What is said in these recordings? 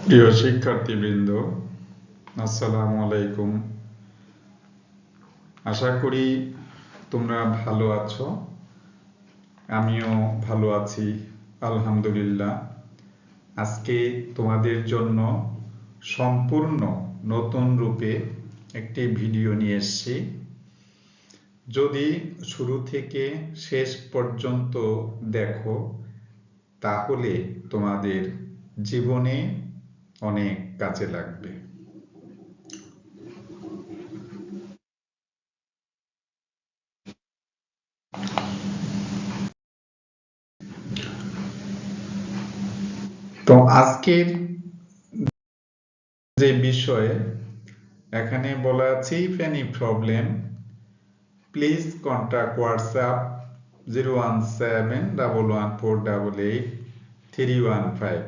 প্রিয় শিক্ষার্থীবৃন্দ, আসসালামু আলাইকুম। আশা করি তোমরা ভালো আছো। আমিও ভালো আছি, আলহামদুলিল্লাহ। আজকে তোমাদের জন্য সম্পূর্ণ নতুন রূপে একটি ভিডিও নিয়ে এসেছি। যদি শুরু থেকে শেষ পর্যন্ত দেখো, তাহলে তোমাদের জীবনে অনেক কাজে লাগবে। তো আজকের যে বিষয়ে এখানে বলা আছে, if any problem please contact WhatsApp 01711488315।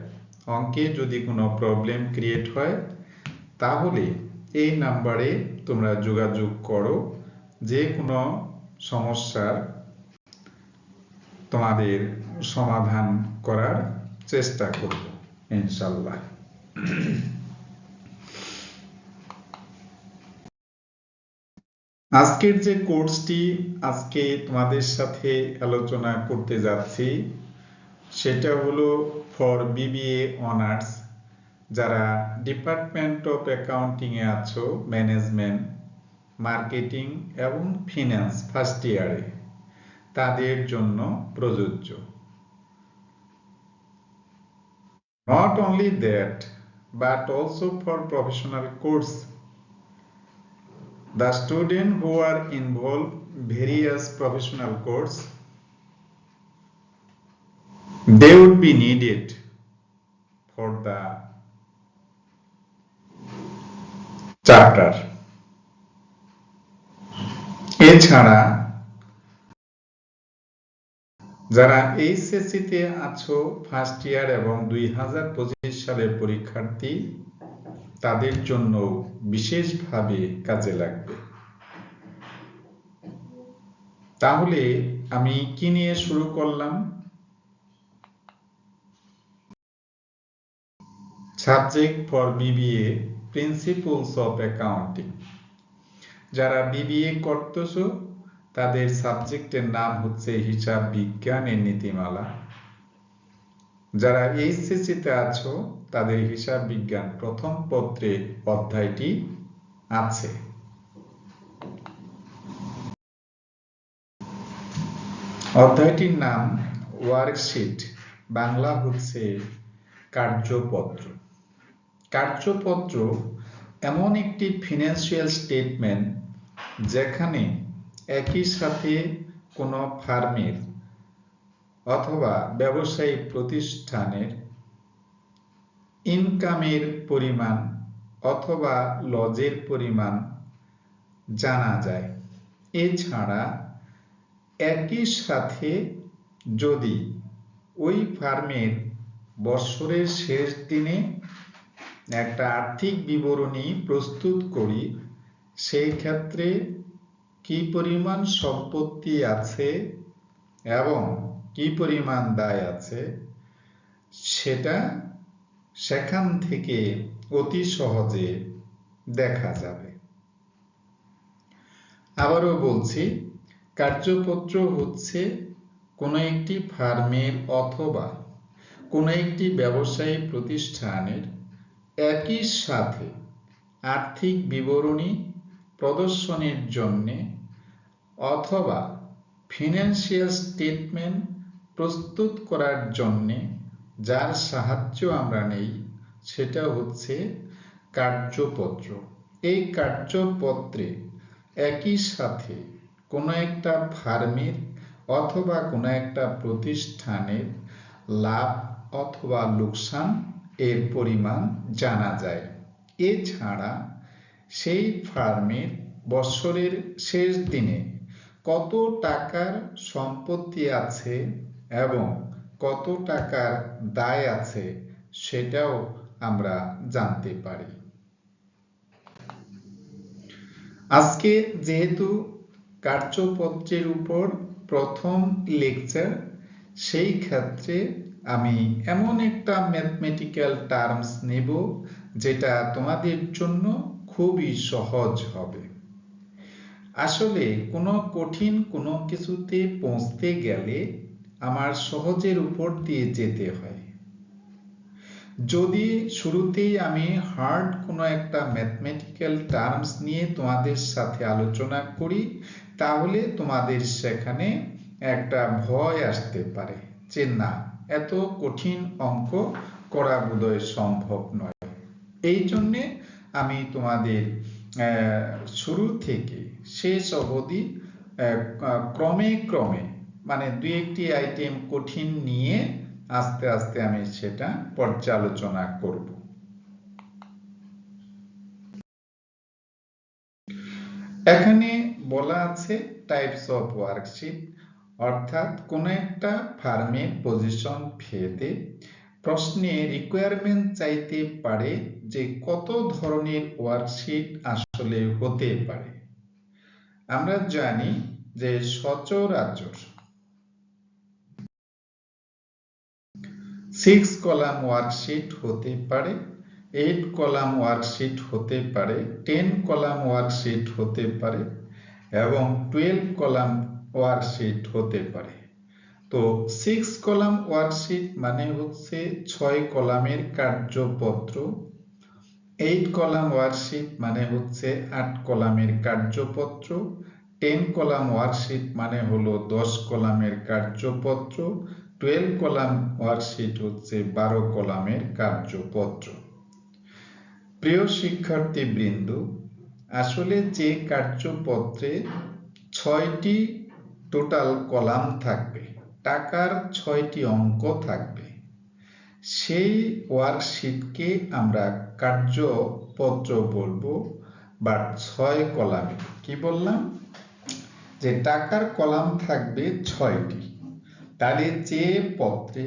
অঙ্কে যদি কোনো প্রবলেম ক্রিয়েট হয় তাহলে এই নাম্বারে তোমরা যোগাযোগ করো। যে কোনো সমস্যার তোমাদের সমাধান করার চেষ্টা করব ইনশাল্লাহ। আজকের যে কোর্সটি আজকে তোমাদের সাথে আলোচনা করতে যাচ্ছি সেটা হলো ফর বিবিএ অনার্স। যারা ডিপার্টমেন্ট অফ অ্যাকাউন্টিং এ আছো, ম্যানেজমেন্ট, মার্কেটিং এবং ফিন্যান্স ফার্স্ট ইয়ারে, তাদের জন্য প্রযোজ্য। Not only that, but also for professional course. The students who are involved various professional course, they would be needed for the chapter. এছাড়া যারা HSC তে আছো ফার্স্ট ইয়ার এবং 2025 সালের পরীক্ষার্থী, তাদের জন্য বিশেষভাবে কাজে লাগবে। তাহলে আমি কি নিয়ে শুরু করলাম? Subject for BBA, principles of accounting. যারা বিবিএ করতেছো তাদের সাবজেক্টের নাম হচ্ছে হিসাব বিজ্ঞানের নীতিমালা। যারা এইচএসসি তে আছো তাদের হিসাব বিজ্ঞান প্রথম পত্রে অধ্যায়টি আছে। অধ্যায়টির নাম ওয়ার্কশিট, বাংলা হচ্ছে কার্যপত্র। কার্যপত্র এমন একটি ফিনান্সিয়াল স্টেটমেন্ট যেখানে একই সাথে কোনো ফার্মের অথবা ব্যবসায়ী প্রতিষ্ঠানের ইনকামের পরিমাণ অথবা লজের পরিমাণ জানা যায়। এছাড়া একই সাথে যদি ওই ফার্মের বছরের শেষ দিনে একটা আর্থিক বিবরণী প্রস্তুত করি, সেই ক্ষেত্রে কি পরিমাণ সম্পত্তি আছে এবং কি পরিমাণ দায় আছে সেটা সেখান থেকে অতি সহজে দেখা যাবে। আবারও বলছি, কার্যপত্র হচ্ছে কোনো একটি ফার্মের অথবা কোনো একটি ব্যবসায়ী প্রতিষ্ঠানের একই সাথে আর্থিক বিবরণী প্রদর্শনের জন্য অথবা ফিনান্সিয়াল স্টেটমেন্ট প্রস্তুত করার জন্য যার সাহায্য আমরা নেই সেটা হচ্ছে কার্যপত্র। এই কার্যপত্রে একই সাথে কোনো একটা ফার্মের অথবা কোনো একটা প্রতিষ্ঠানের লাভ অথবা লোকসান এর পরিমাণ জানা যায়। এছাড়া সেই ফার্মের বছরের শেষ দিনে কত টাকার সম্পত্তি আছে এবং কত টাকার দায় আছে সেটাও আমরা জানতে পারি। আজকে যেহেতু কার্যপত্রের উপর প্রথম লেকচার, সেই ক্ষেত্রে আমি এমন একটা ম্যাথমেটিক্যাল টার্মস নেব যেটা তোমাদের জন্য খুবই সহজ হবে। আসলে কোনো কঠিন কোনো কিছুতে পৌঁছতে গেলে আমার সহজের উপর দিয়ে যেতে হয়। যদি শুরুতেই আমি হার্ড কোনো একটা ম্যাথমেটিক্যাল টার্মস নিয়ে তোমাদের সাথে আলোচনা করি, তাহলে তোমাদের সেখানে একটা ভয় আসতে পারে যে না, এত কঠিন অঙ্ক করা বোধহয় সম্ভব নয়। এই জন্যে আমি তোমাদের শুরু থেকে শেষ অবধি ক্রমে ক্রমে মানে দুই একটি আইটেম কঠিন নিয়ে আস্তে আস্তে আমি সেটা পর্যালোচনা করব। এখানে বলা আছে টাইপস অফ ওয়ার্কশিট, অর্থাৎ কোন একটা ফার্মের পজিশন ভেদে প্রশ্নে রিকোয়ারমেন্ট চাইতে পারে যে কত ধরনের ওয়ার্কশিট আসলে হতে পারে। আমরা জানি যে সচরাচর 6 কলাম ওয়ার্কশিট হতে পারে, 8 কলাম ওয়ার্কশিট হতে পারে, 10 কলাম ওয়ার্কশিট হতে পারে এবং 12 কলাম ওয়ার্কশিট হতে পারে। তো 6 কলাম ওয়ার্কশিট মানে হচ্ছে 6 কলামের কার্যপত্র, 8 কলাম ওয়ার্কশিট মানে হচ্ছে 8 কলামের কার্যপত্র, 10 কলাম ওয়ার্কশিট মানে হলো 10 কলামের কার্যপত্র, 12 কলাম ওয়ার্কশিট হচ্ছে 12 কলামের কার্যপত্র। প্রিয় শিক্ষার্থী বৃন্দ, আসলে যে কার্যপত্রে 6টি টোটাল কলাম থাকবে, টাকার 6টি অঙ্ক থাকবে, সেই ওয়ার্কশিটকে আমরা কার্যপত্র বলবো। বাট 6 কলামে কি বললাম যে টাকার কলাম থাকবে 6টি, তাহলে যে পত্রে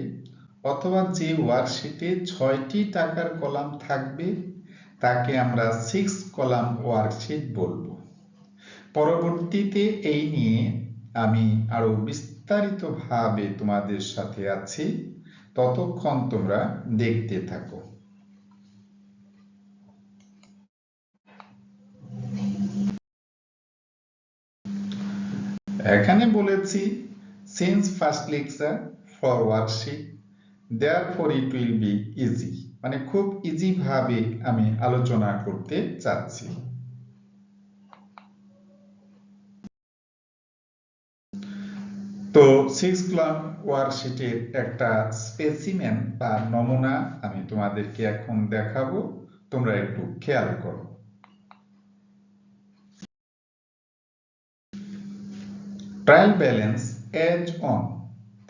অথবা যে ওয়ার্কশিটে 6টি টাকার কলাম থাকবে তাকে আমরা 6 কলাম ওয়ার্কশিট বলবো। পরবর্তীতে এই নিয়ে আমি আরো বিস্তারিতভাবে তোমাদের সাথে আছি, ততক্ষণ তোমরা দেখতে থাকো। এখানে বলেছি since first lecture for worksheet therefore it will be easy, মানে খুব ইজি ভাবে আমি আলোচনা করতে চাচ্ছি। তো 6 কলাম ওয়ার্কশিটের একটা স্পেসিমেন বা নমুনা আমি তোমাদেরকে এখন দেখাবো, তোমরা একটু খেয়াল করো। Trial balance as on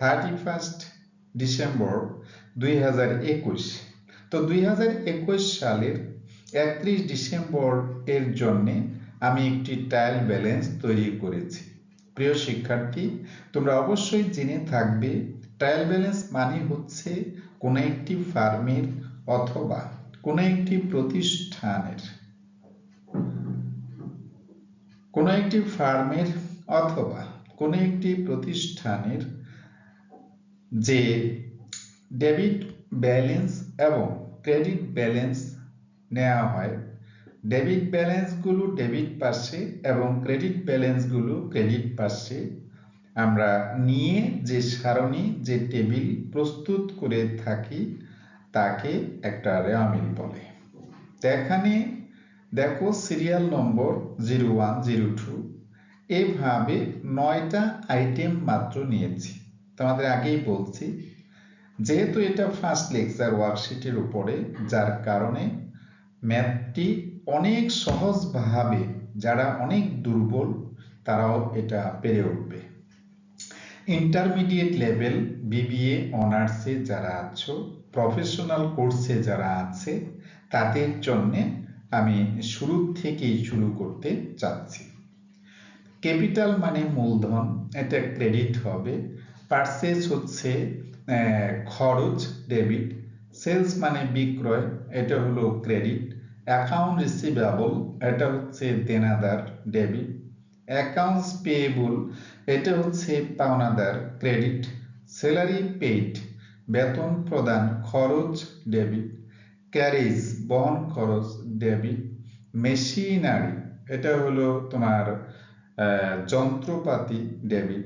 31st December 2021। তো 2021 সালের 31 ডিসেম্বর এর জন্য আমি একটি ট্রায়াল ব্যালেন্স তৈরি করেছি। প্রিয় শিক্ষার্থী, তোমরা অবশ্যই জেনে থাকবে ট্রায়াল ব্যালেন্স মানে হচ্ছে কোনো একটি ফার্মের অথবা কোনো একটি প্রতিষ্ঠানের অথবা কোনো একটি প্রতিষ্ঠানের যে ডেবিট ব্যালেন্স এবং ক্রেডিট ব্যালেন্স নেওয়া হয়, ডেবিট ব্যালেন্সগুলো ডেবিট পাশে এবং ক্রেডিট ব্যালেন্সগুলো ক্রেডিট পাশে আমরা নিয়ে যে সারণী যে টেবিল প্রস্তুত করে থাকি তাকে একটা রেওয়ামিল বলে। এখানে দেখো সিরিয়াল নম্বর 0102 এভাবে 9টা আইটেম মাত্র নিয়েছি। তোমাদের আগেই বলছি যেহেতু এটা ফার্স্ট লেকচার ওয়ার্কশিটের উপরে, যার কারণে ম্যাথটি অনেক সহজভাবে যারা অনেক দুর্বল তারাও এটা পেরে উঠবে। ইন্টারমিডিয়েট লেভেল বিবিএ অনার্সে যারা আছো, প্রফেশনাল কোর্সে যারা আছে, তাদের জন্য আমি শুরু থেকেই শুরু করতে চাচ্ছি। ক্যাপিটাল মানে মূলধন, এটা ক্রেডিট হবে। পারচেজ হচ্ছে খরচ, ডেবিট। সেলস মানে বিক্রয়, এটা হলো ক্রেডিট। অ্যাকাউন্ট রিসিভেবল, এটা হচ্ছে দেনাদার, ডেবিট। অ্যাকাউন্টস পেয়েবল, এটা হচ্ছে পাওনাদার, ক্রেডিট। স্যালারি পেইড বেতন প্রদান খরচ ডেবিট, ক্যারিজ বহন খরচ ডেবিট, মেশিনারি এটা হলো তোমার যন্ত্রপাতি ডেবিট,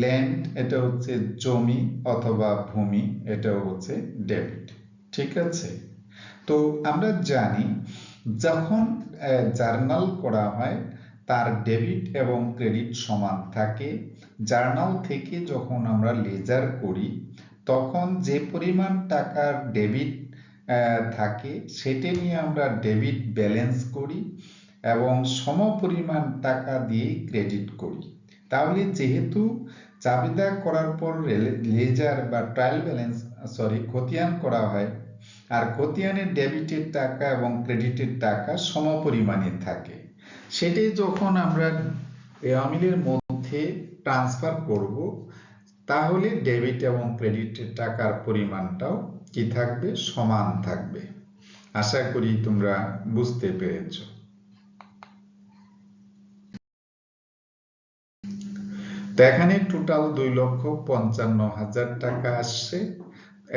ল্যান্ড এটা হচ্ছে জমি অথবা ভূমি, এটাও হচ্ছে ডেবিট। ঠিক আছে, তো আমরা জানি যখন জার্নাল করা হয় তার ডেবিট এবং ক্রেডিট সমান থাকে। জার্নাল থেকে যখন আমরা লেজার করি তখন যে পরিমাণ টাকার ডেবিট থাকে সেটা নিয়ে আমরা ডেবিট ব্যালেন্স করি এবং সমপরিমাণ টাকা দিয়ে ক্রেডিট করি। তাহলে যেহেতু চাবিদা করার পর লেজার বা ট্রায়াল ব্যালেন্স খতিয়ান করা হয়, আর খতিয়ানের ডেবিটের টাকা এবং ক্রেডিটের টাকা সমপরিমাণে থাকে, সেটাই যখন আমরা আমিলের মধ্যে ট্রান্সফার করব তাহলে ডেবিট এবং ক্রেডিটের টাকার পরিমাণটাও কি থাকবে, সমান থাকবে। আশা করি তোমরা বুঝতে পেরেছ। তো এখানে টোটাল 2,55,000 টাকা আসছে,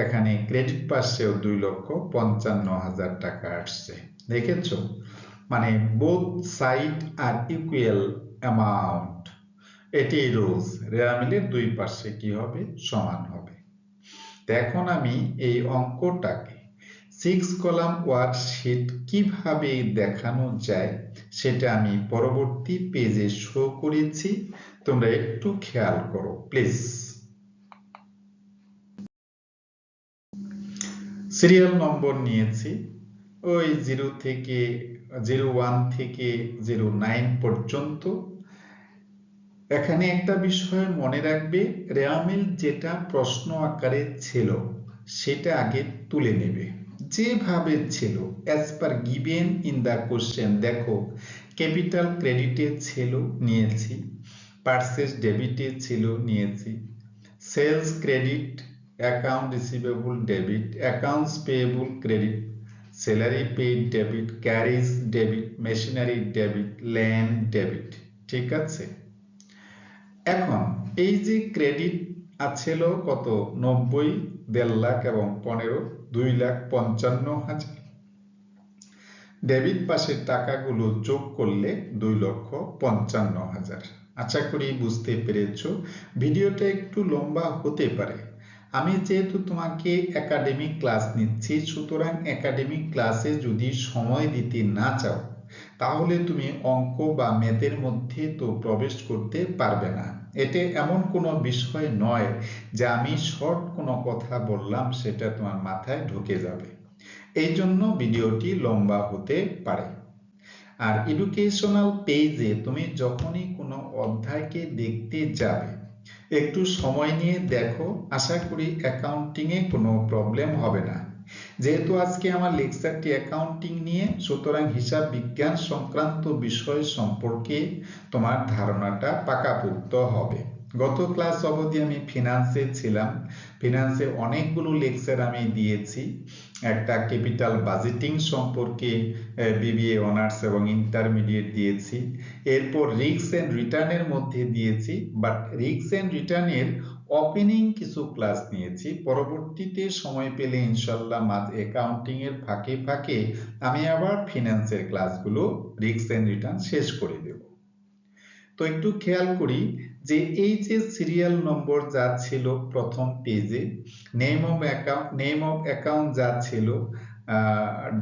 এখানে ক্রেডিট পাশেও 2,55,000 টাকা আসছে। দেখেছ, মানে বোথ সাইড আর ইকুয়াল অ্যামাউন্ট, এটি রুলস। রেয়ামিলের দুই পাশে কি হবে, সমান হবে। এখন আমি এই অঙ্কটাকে 6 কলাম ওয়ার্কশিট কিভাবে দেখানো যায় সেটা আমি পরবর্তী পেজে শো করেছি, তোমরা একটু খেয়াল করো প্লিজ। সিরিয়াল নম্বর নিয়েছি ওই 01 থেকে 09 পর্যন্ত। এখানে একটা বিষয় মনে রাখবে, রেয়ামিল যেটা প্রশ্ন আকারে ছিল সেটা আগে তুলে নেবে যেভাবে ছিল as per given in the question. দেখো, ক্যাপিটাল ক্রেডিটে ছিল নিয়েছি, পারচেজ ডেবিটে ছিল নিয়েছি, sales credit, account receivable debit, accounts payable credit, salary paid debit, carriage debit, machinery debit, land debit. ঠিক আছে, এখন এই যে ক্রেডিট আছিল কত, 90, 1.5 লাখ এবং 15, 2,55,000। ডেবিট পাশের টাকাগুলো যোগ করলে 2,55,000। আশা করি বুঝতে পেরেছ। ভিডিওটা একটু লম্বা হতে পারে, আমি যেহেতু তোমাকে একাডেমিক ক্লাস নিচ্ছি, সুতরাং একাডেমিক ক্লাসে যদি সময় দিতে না চাও তাহলে তুমি অঙ্ক বা ম্যাথের মধ্যে তো প্রবেশ করতে পারবে না। এটা এমন কোনো বিষয় নয় যে আমি শর্ট কোনো কথা বললাম সেটা তোমার মাথায় ঢুকে যাবে, এই জন্য ভিডিওটি লম্বা হতে পারে। আর এডুকেশনাল পেজে তুমি যখনই কোনো অধ্যায়কে দেখতে যাবে একটু সময় নিয়ে দেখো, আশা করি অ্যাকাউন্টিংয়ে কোনো প্রবলেম হবে না। যেহেতু আজকে আমার লেকচারটি অ্যাকাউন্টিং নিয়ে, সুতরাং হিসাব বিজ্ঞান সংক্রান্ত বিষয় সম্পর্কে তোমার ধারণাটা পাকাপোক্ত হবে। গত ক্লাস অবধি আমি ফিনান্সে ছিলাম, ফিনান্সে অনেকগুলো লেকচার আমি দিয়েছি। একটা ক্যাপিটাল বাজেটিং সম্পর্কে বিবিএ অনার্স এবং ইন্টারমিডিয়েট দিয়েছি, এরপর রিস্ক এন্ড রিটার্নের মধ্যে দিয়েছি, বাট রিস্ক এন্ড রিটার্নের ওপেনিং কিছু ক্লাস নিয়েছি। পরবর্তীতে সময় পেলে ইনশাল্লাহ অ্যাকাউন্টিং এর ফাঁকে ফাঁকে আমি আবার ফিনান্সের ক্লাসগুলো রিস্ক এন্ড রিটার্ন শেষ করে দেব। তো একটু খেয়াল করি যে এই যে সিরিয়াল নম্বর যা ছিল প্রথম পেজে, নেম অফ অ্যাকাউন্ট যা ছিল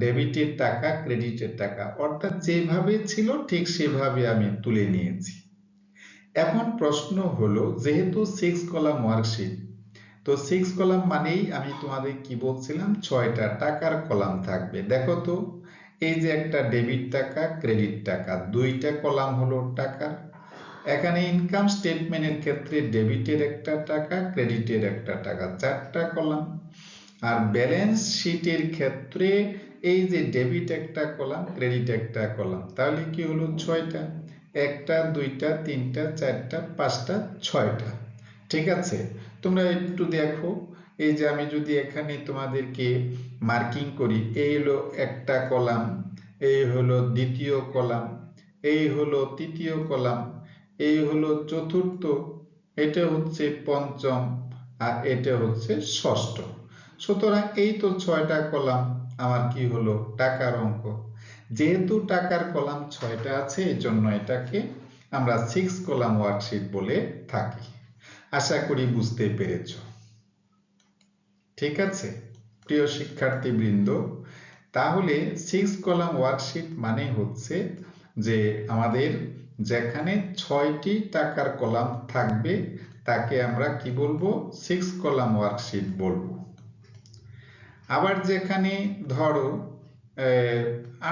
ডেবিটের টাকা ক্রেডিটের টাকা, অর্থাৎ যেভাবে ছিল ঠিক সেভাবে আমি তুলে নিয়েছি। এখন প্রশ্ন হলো, যেহেতু 6 কলাম ওয়ার্কশিট, তো 6 কলাম মানেই আমি তোমাদের কি বলছিলাম, 6টা টাকার কলাম থাকবে। দেখো তো, এই যে একটা ডেবিট টাকা ক্রেডিট টাকা, 2টা কলাম হলো টাকার। এখানে ইনকাম স্টেটমেন্টের ক্ষেত্রে ডেবিটের একটা টাকা ক্রেডিটের একটা টাকা, 4টা কলাম। আর ব্যালেন্স শিটের ক্ষেত্রে এই যে ডেবিট একটা কলাম ক্রেডিট একটা কলাম, তাহলে কি হলো 6টা, 1টা 2টা 3টা 4টা 5টা 6টা। ঠিক আছে, তোমরা একটু দেখো, এই যে আমি যদি এখানে তোমাদেরকে মার্কিং করি, এই হলো একটা কলাম, এই হলো দ্বিতীয় কলাম, এই হলো তৃতীয় কলাম, এই হলো চতুর্থ, এটা হচ্ছে পঞ্চম, আর এটা হচ্ছে ষষ্ঠ। সুতরাং এই তো 6টা কলাম আমার কি হলো টাকার অঙ্ক। যেহেতু টাকার কলাম 6টা আছে এই জন্য এটাকে আমরা 6 কলাম ওয়ার্কশিট বলে থাকি। আশা করি বুঝতে পেরেছ। ঠিক আছে প্রিয় শিক্ষার্থীবৃন্দ, তাহলে 6 কলাম ওয়ার্কশিট মানে হচ্ছে যে আমাদের যেখানে 6টি টাকার কলাম থাকবে তাকে আমরা কি বলবো 6 কলাম ওয়ার্কশিট বলবো। আবার যেখানে ধরো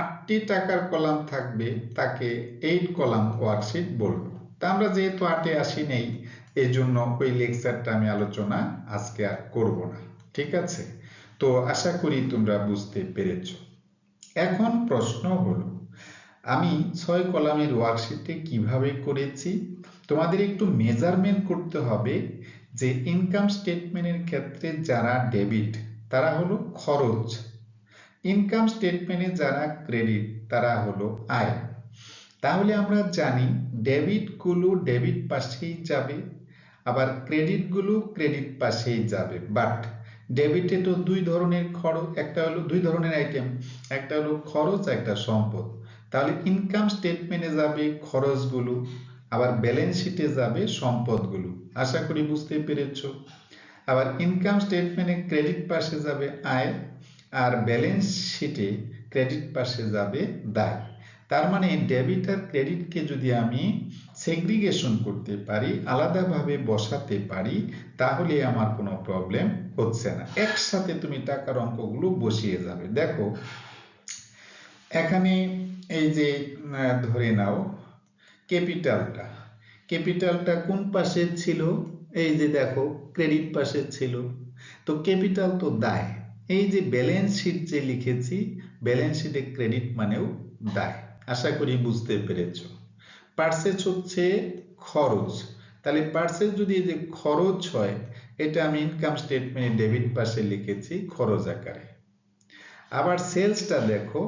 8টি টাকার কলাম থাকবে তাকে 8 কলাম ওয়ার্কশিট বলবো। তা আমরা যেহেতু 8-এ আসি নেই এই জন্য ওই লেকচারটা আমি আলোচনা আজকে আর করব না। ঠিক আছে, তো আশা করি তোমরা বুঝতে পেরেছ। এখন প্রশ্ন হলো আমি 6 কলামের ওয়ার্কশিটে কিভাবে করেছি। তোমাদের একটু মেজারমেন্ট করতে হবে যে ইনকাম স্টেটমেন্টের ক্ষেত্রে যারা ডেবিট তারা হলো খরচ, ইনকাম স্টেটমেন্টে যারা ক্রেডিট তারা হলো আয়। তাহলে আমরা জানি ডেবিট গুলো ডেবিট পাশেই যাবে, আবার ক্রেডিট গুলো ক্রেডিট পাশেই যাবে। বাট ডেবিটে তো দুই ধরনের খরচ, একটা হলো দুই ধরনের আইটেম, একটা হলো খরচ একটা সম্পদ। তাহলে ইনকাম স্টেটমেন্টে যাবে খরচগুলো, আবার ব্যালেন্স শিটে যাবে সম্পদগুলো। আশা করি বুঝতে পেরেছো। আবার ইনকাম স্টেটমেন্টে ক্রেডিট পাশে যাবে আয়, আর ব্যালেন্স শিটে ক্রেডিট পাশে যাবে দায়। তার মানে ডেবিট আর ক্রেডিটকে যদি আমি সেগ্রিগেশন করতে পারি, আলাদাভাবে বসাতে পারি, তাহলে আমার কোনো প্রবলেম হচ্ছে না। একসাথে তুমি টাকার অঙ্কগুলো বসিয়ে যাবে। দেখো এখানে এই যে ধরে নাও ক্যাপিটালটা, ক্যাপিটালটা কোন পাশে ছিল, এই যে দেখো ক্রেডিট পাশে ছিল। তো ক্যাপিটাল তো দায়, এই যে ব্যালেন্স শিট যে লিখেছি ব্যালেন্স শিটে ক্রেডিট মানেও দায়। আশা করি বুঝতে পেরেছো। পার্সেস হচ্ছে খরচ, তাহলে পার্সেস যদি এই যে খরচ হয় এটা আমি ইনকাম স্টেটমেন্টে ডেবিট পাশে লিখেছি খরচ আকারে। আবার সেলসটা দেখো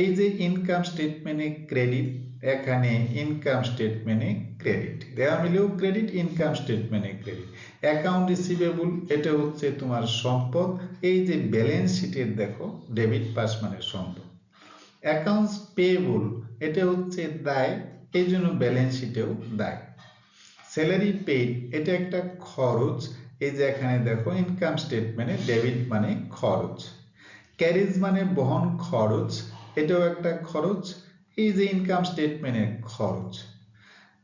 এই যে ইনকাম স্টেটমেন্টে ক্রেডিট, এখানে ইনকাম স্টেটমেন্টে ক্রেডিট দেওয়া মিলেও ক্রেডিট, ইনকাম স্টেটমেন্টে ক্রেডিট। অ্যাকাউন্ট রিসিভেবল এটা হচ্ছে তোমার সম্পদ, এই যে ব্যালেন্স শিটের দেখো ডেবিট পাশ মানে সম্পদ। অ্যাকাউন্টস পেয়েবল এটা হচ্ছে দায়, এই জন্য ব্যালেন্স শিটেও দায়। স্যালারি পেইড এটা একটা খরচ, এই যে এখানে দেখো ইনকাম স্টেটমেন্টে ডেবিট মানে খরচ। ক্যারিজ মানে বহন খরচ, এটাও একটা খরচ, এই যে ইনকাম স্টেটমেন্টের খরচ।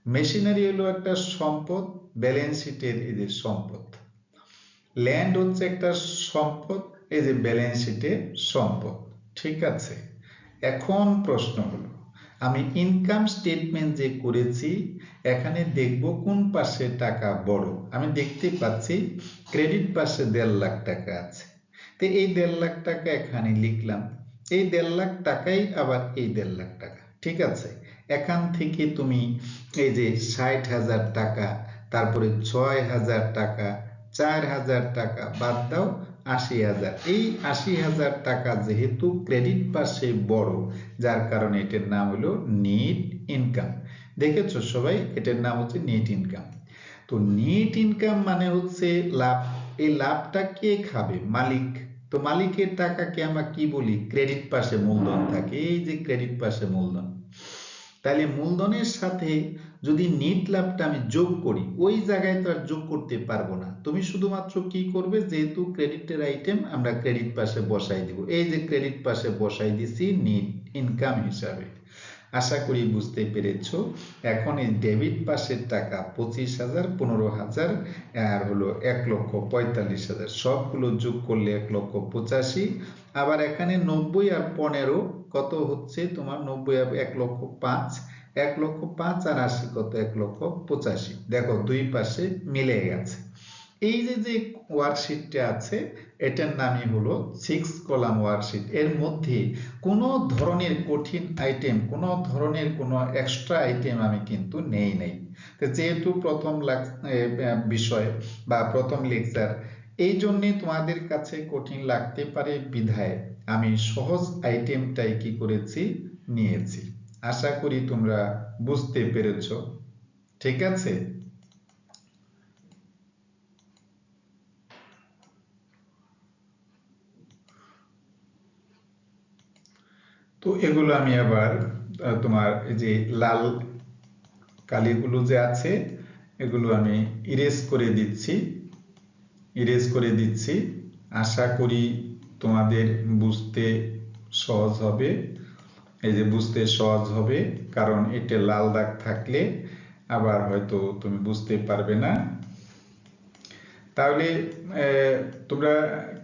মেশিনারি হলো একটা সম্পদ, ব্যালেন্স শিটের এই যে সম্পদ। ল্যান্ড হচ্ছে একটা সম্পদ, এই যে ব্যালেন্স শিটে সম্পদ। ঠিক আছে, এখন প্রশ্ন হলো আমি ইনকাম স্টেটমেন্ট যে করেছি এখানে দেখব কোন পাশে টাকা বড়। আমি দেখতে পাচ্ছি ক্রেডিট পাশে 1.5 লাখ টাকা আছে, তো এই 1.5 লাখ টাকা এখানে লিখলাম, এই 1.5 লাখ টাকাই আবার এই 1.5 লাখ টাকা। ঠিক আছে, এখান থেকে তুমি এই যে 60,000 টাকা, তারপরে 6,000 টাকা, 4,000 টাকা বাদ দাও, 80,000। এই 80,000 টাকা যেহেতু ক্রেডিট পাশে বড়, যার কারণে এটার নাম হলো নেট ইনকাম। দেখেছো সবাই, এটার নাম হচ্ছে নেট ইনকাম। তো নেট ইনকাম মানে হচ্ছে লাভ, এই লাভটা কে খাবে? মালিক। তো মালিকের টাকাকে আমরা কি বলি? ক্রেডিট পাশে মূলধন থাকে, এই যে ক্রেডিট পাশে মূলধন। তাহলে মূলধনের সাথে যদি নেট লাভটা আমি যোগ করি, ওই জায়গায় তো আর যোগ করতে পারবো না। তুমি শুধুমাত্র কি করবে, যেহেতু ক্রেডিটের আইটেম আমরা ক্রেডিট পাশে বসাই দিব, এই যে ক্রেডিট পাশে বসাই দিছি নেট ইনকাম হিসাবে। আশা করি বুঝতে পেরেছো। এখন এই ডেবিট পাশের টাকা 25,000, 15,000 আর হলো 1,45,000, সবগুলো যোগ করলে 1,85,000। আবার এখানে 90 আর 15 কত হচ্ছে তোমার? 90 আর 1,05,000, 1,05,000 আর 80 কত? 1,85,000। দেখো দুই পাশে মিলে গেছে। এই যে যে ওয়ার্কশিটটা আছে এটার নামই হলো 6 কলাম ওয়ার্কশিট। এর মধ্যে কোনো ধরনের কঠিন আইটেম, কোনো ধরনের কোনো এক্সট্রা আইটেম আমি কিন্তু নেই নাই। তো যেহেতু প্রথম বিষয় বা প্রথম লেকচার, এই জন্যে তোমাদের কাছে কঠিন লাগতে পারে বিধায় আমি সহজ আইটেমটাই কি করেছি, নিয়েছি। আশা করি তোমরা বুঝতে পেরেছো। ঠিক আছে। তো এগুলো আমি আবার তোমার এই যে লাল কালিগুলো যে আছে এগুলো আমি ইরেজ করে দিচ্ছি। আশা করি তোমাদের বুঝতে সহজ হবে। এই যে বুঝতে সহজ হবে, কারণ এটা লাল দাগ থাকলে আবার হয়তো তুমি বুঝতে পারবে না। তাহলে তোমরা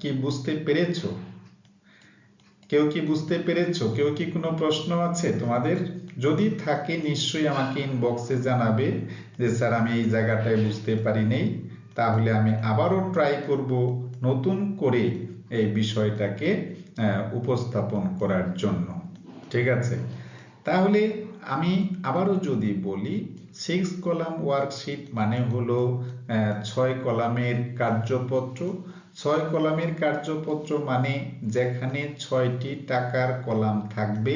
কি বুঝতে পেরেছো? কেউ কি বুঝতে পেরেছো? কেউ কি কোনো প্রশ্ন আছে তোমাদের? যদি থাকে নিশ্চয়ই আমাকে ইনবক্সে জানাবে যে স্যার আমি এই জায়গাটায় বুঝতে পারি নাই, তাহলে আমি আবারও ট্রাই করব নতুন করে এই বিষয়টাকে উপস্থাপন করার জন্য। ঠিক আছে, তাহলে আমি আবারও যদি বলি 6 কলাম ওয়ার্কশিট মানে হলো 6 কলামের কার্যপত্র। 6 কলামের কার্যপত্র মানে যেখানে 6টি টাকার কলাম থাকবে।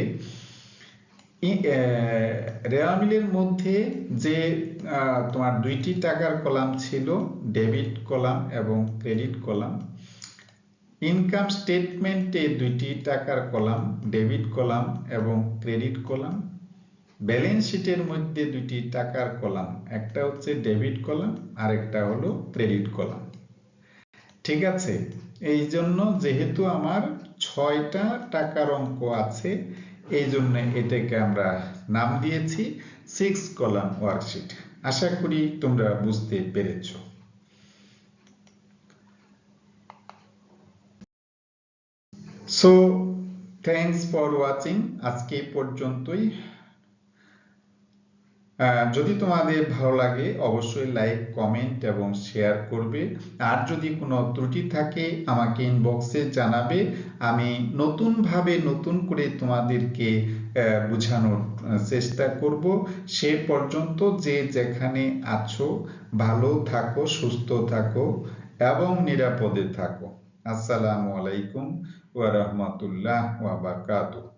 রেওয়া মিলের মধ্যে যে তোমার 2টি টাকার কলাম ছিল, ডেবিট কলাম এবং ক্রেডিট কলাম। ইনকাম স্টেটমেন্টে 2টি টাকার কলাম, ডেবিট কলাম এবং ক্রেডিট কলাম। ব্যালেন্স শিটের মধ্যে 2টি টাকার কলাম, একটা হচ্ছে ডেবিট কলাম আর একটা হলো ক্রেডিট কলাম। ঠিক আছে, এই জন্য যেহেতু আমার 6টা টাকার অঙ্ক আছে, এই জন্য এটাকে আমরা নাম দিয়েছি 6 কলাম ওয়ার্কশিট। আশা করি তোমরা বুঝতে পেরেছো। So thanks for watching. আজকে পর্যন্তই। যদি তোমাদের ভালো লাগে অবশ্যই লাইক, কমেন্ট এবং শেয়ার করবে। আর যদি কোনো ত্রুটি থাকে আমাকে ইনবক্সে জানাবে। আমি নতুন করে তোমাদেরকে বোঝানোর চেষ্টা করব। সে পর্যন্ত যে যেখানে আছো ভালো থাকো, সুস্থ থাকো এবং নিরাপদে থাকো। আসসালামু আলাইকুম ওয়া রাহমাতুল্লাহ ওয়া বারাকাতুহু।